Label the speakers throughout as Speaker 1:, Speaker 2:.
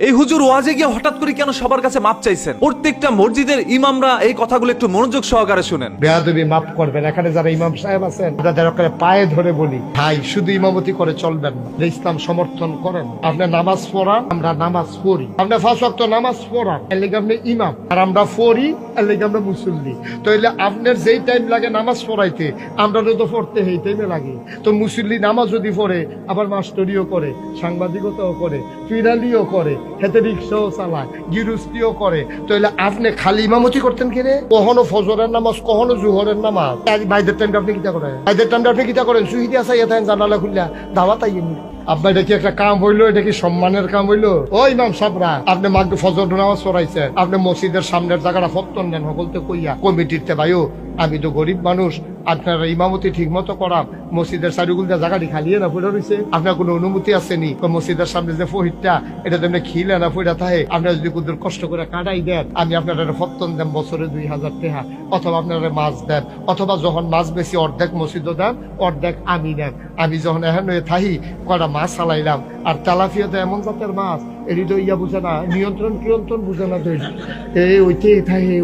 Speaker 1: এই হুজুর ওয়াজে গিয়ে হঠাৎ করে কেন সবার কাছে মাপ চাইছেন? প্রত্যেকটা মসজিদের ইমামরা এই কথাগুলো একটু মনোযোগ সহকারে শুনেন।
Speaker 2: বেয়াদবি মাফ করবেন। এখানে যারা ইমাম সাহেব আছেন তাদের পায়ে ধরে বলি, ভাই শুধু ইমামতি করে চলবেন না, ইসলাম সমর্থন করেন। আপনি নামাজ পড়ান, আমরা নামাজ পড়ি। আপনি 5 ওয়াক্ত নামাজ পড়ান, এর লেগে আপনি ইমাম, আর আমরা পড়ি, এর লেগে আমরা মুসল্লি। তো এলে আপনার যেই টাইম লাগে নামাজ পড়াইতে, আমরা তো পড়তে এই টাইমে লাগে। তো মুসল্লি নামাজ যদি পড়ে, আবার মাস্টরিও করে, সাংবাদিকতাও করে, ফিরালিও করে, হেতে রিক্সাও চালায়, গিরুস্তিও করে। তো এলে আপনি খালি ইমামতি করতেন কিরে? কখনো ফজরের নামাজ, কখনো জোহরের নামাজ। ভাইদের টাইমটা আপনি কিতা করেন? ভাইদের টাইমটা আপনি কিতা করেন? সুহিদি আসা থাকেন, জানালা খুললা দাওয়াত আইনি। আপনার এটা কি একটা কাম হইলো? এটা কি সম্মানের কাম হইলো? ও ইমাম সাহেবরা, আপনি মাগরিব ফজর নামাজ পড়াইছেন, আপনি মসজিদের সামনের জায়গাটা ফত্তন নেন সকলতে কইয়া কমিটিতে, ভাইও আমি তো গরিব মানুষ, আপনারা ইমামতি ঠিক মতো করাম, মসজিদের চারিগুলটা জায়গাটি খালিয়ে না পড়ে রয়েছে, আপনার কোনো অনুমতি আসেনি? মসজিদের সামনে যে ফহিরটা, এটা তেমনি খিলে না পড়া থাকে, আপনারা যদি কুদুর কষ্ট করে কাটাই দেন, আমি আপনারা ফত্তন দেন বছরে 2000 টাকা, অথবা আপনারা মাছ দেন, অথবা যখন মাছ বেশি অর্ধেক মসজিদও দেন, অর্ধেক আমি দেন। আমি যখন এখন থাহি কয়টা মাছ চালাইলাম, আর তেলাপিয়াতে এমন জাতের মাছ, এটি তো ইয়া বুঝে না, নিয়ন্ত্রণ কিয়ন্ত্রণ বুঝে না। তো ওইতে থাকে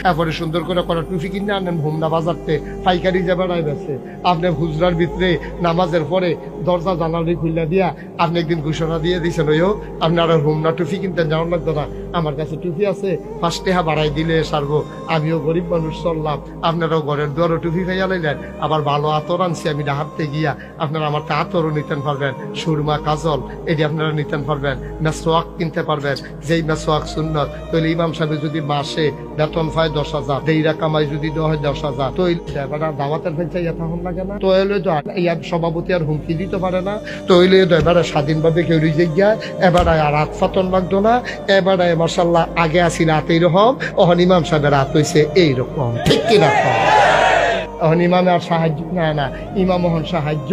Speaker 2: এরপরে সুন্দর করে করা টুফি কিনে আনেন হোমনা বাজারতে, পাইকারি যে বেড়ায় বেছে। আপনি হুজরার ভিতরে নামাজের পরে দরজা জানালি খুললা দিয়া আপনি একদিন ঘোষণা দিয়ে দিয়েছেন, ওইও আপনারা হোমনা টুফি কিনতে যাওয়ার লাগতো না, আমার কাছে টুফি আছে, 5 টাকা বাড়াই দিলে সারবো, আমিও গরিব মানুষ চললাম, আপনারাও ঘরের দুয়ারও টুফি খাইয়া লাইলেন, আবার ভালো আতর আনছি আমি হাঁটতে গিয়া, আপনারা আমার তা আতরও নিতেন পারবেন, সুরমা কাজল এটি আপনারা নিতেন পারবেন, মেসোয়াক কিনতে পারবেন, যেই মেসোয়াক সুন্নত। তাহলে ইমাম সাহেব যদি মাসে বেতন পায় 10,000, দেইরা কামাই যদি দেওয়া হয় 10,000, তো এবার দাওয়াতের ফেলছে তখন লাগে না? তো এলে তো ইয়ার সভাপতি আর হুমকি দিতে পারে না। তো এলে তো এবারে স্বাধীনভাবে কেউ রিজে গিয়া এবারে আর রাত ফাতন লাগতো না, এবারে মার্শাল্লাহ আগে আসি রাত এইরকম, ওহন ইমাম সাহেবের রাত হয়েছে এইরকম, ঠিক কিনা? এখন ইমামে আর সাহায্য না, ইমাম হন সাহায্য।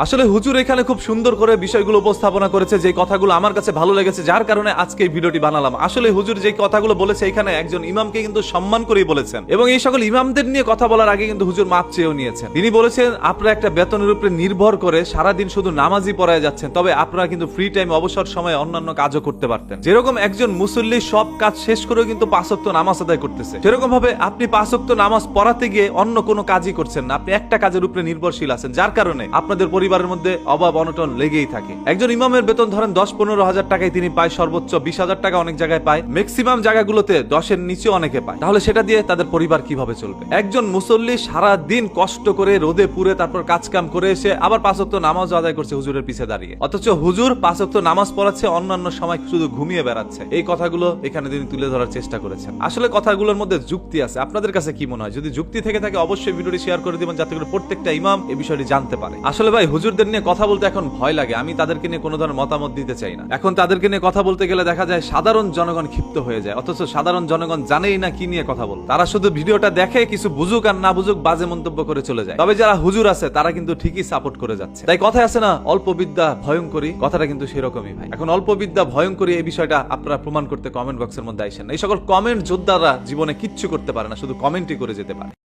Speaker 1: আসলে হুজুর এখানে খুব সুন্দর করে বিষয়গুলো উপস্থাপনা করেছে, যে কথাগুলো আমার কাছে ভালো লেগেছে, যার কারণে আজকে এই ভিডিওটি বানালাম। আসলে হুজুর যে কথাগুলো বলেছে, এখানে একজন ইমামকে কিন্তু সম্মান করেই বলেছেন, এবং এই সকল ইমামদের নিয়ে কথা বলার আগে কিন্তু হুজুর মাপ চেয়েও নিয়েছেন। তিনি বলেছেন, আপনারা একটা বেতনের উপরে নির্ভর করে সারাদিন শুধু নামাজই পড়ায় যাচ্ছেন, তবে আপনারা কিন্তু ফ্রি টাইম, অবসর সময়ে অন্যান্য কাজও করতে পারতেন। যেরকম একজন মুসল্লি সব কাজ শেষ করেও কিন্তু 5 ওয়াক্ত নামাজ আদায় করতেছে, সেরকম ভাবে আপনি 5 ওয়াক্ত নামাজ পড়াতে গিয়ে অন্য কোনো কাজই করছেন না, আপনি একটা কাজের উপরে নির্ভরশীল আছেন, যার কারণে আপনাদের পরিবারের মধ্যে অভাব অনটন লেগেই থাকে। একজন ইমামের বেতন ধরেন 10-15 হাজার টাকায় তিনি পায়, সর্বোচ্চ 20,000 টাকা অনেক জায়গায় পায়, ম্যাক্সিমাম জায়গাগুলোতে 10-এর নিচে অনেকে পায়। তাহলে সেটা দিয়ে তাদের পরিবার কিভাবে চলবে? একজন মুসল্লি সারা দিন কষ্ট করে রোদে পুড়ে তারপর কাজ কাম করে এসে আবার 5 ওয়াক্ত নামাজ আদায় করছে হুজুরের পিছে দাঁড়িয়ে, অথচ হুজুর 5 ওয়াক্ত নামাজ পড়াচ্ছে, অন্যান্য সময় শুধু ঘুমিয়ে বেড়াচ্ছে। এই কথাগুলো এখানে তিনি তুলে ধরার চেষ্টা করেছেন। আসলে কথাগুলোর মধ্যে যুক্তি আছে। আপনাদের কাছে কি মনে হয়? যদি যুক্তি থেকে থাকে অবশ্যই ভিডিওটি শেয়ার করে দিবেন, যাতে করে প্রত্যেকটা ইমাম এই বিষয়টি জানতে পারে। আসলে ভাই, হুজুরদের নিয়ে কথা বলতে এখন ভয় লাগে। আমি তাদেরকে নিয়ে কোনো ধরনের মতামত দিতে চাই না। এখন তাদেরকে নিয়ে কথা বলতে গেলে দেখা যায় সাধারণ জনগণ ক্ষিপ্ত হয়ে যায়, অথচ সাধারণ জনগণ জানেই না কি নিয়ে কথা বল। তারা শুধু ভিডিওটা দেখে, কিছু বুঝুক আর না বুঝুক বাজে মন্তব্য করে চলে যায়। তবে যারা হুজুর আছে তারা কিন্তু ঠিকই সাপোর্ট করে যাচ্ছে। তাই কথা আছে না, অল্প বিদ্যা ভয়ঙ্করী, কথাটা কিন্তু সেরকমই ভাই। এখন অল্প বিদ্যা ভয়ঙ্করী এই বিষয়টা আপনারা প্রমাণ করতে কমেন্ট বক্সের মধ্যে আইসেন। এই সকল কমেন্ট যোদ্ধারা জীবনে কিচ্ছু করতে পারে না, শুধু কমেন্টই করে যেতে পারে।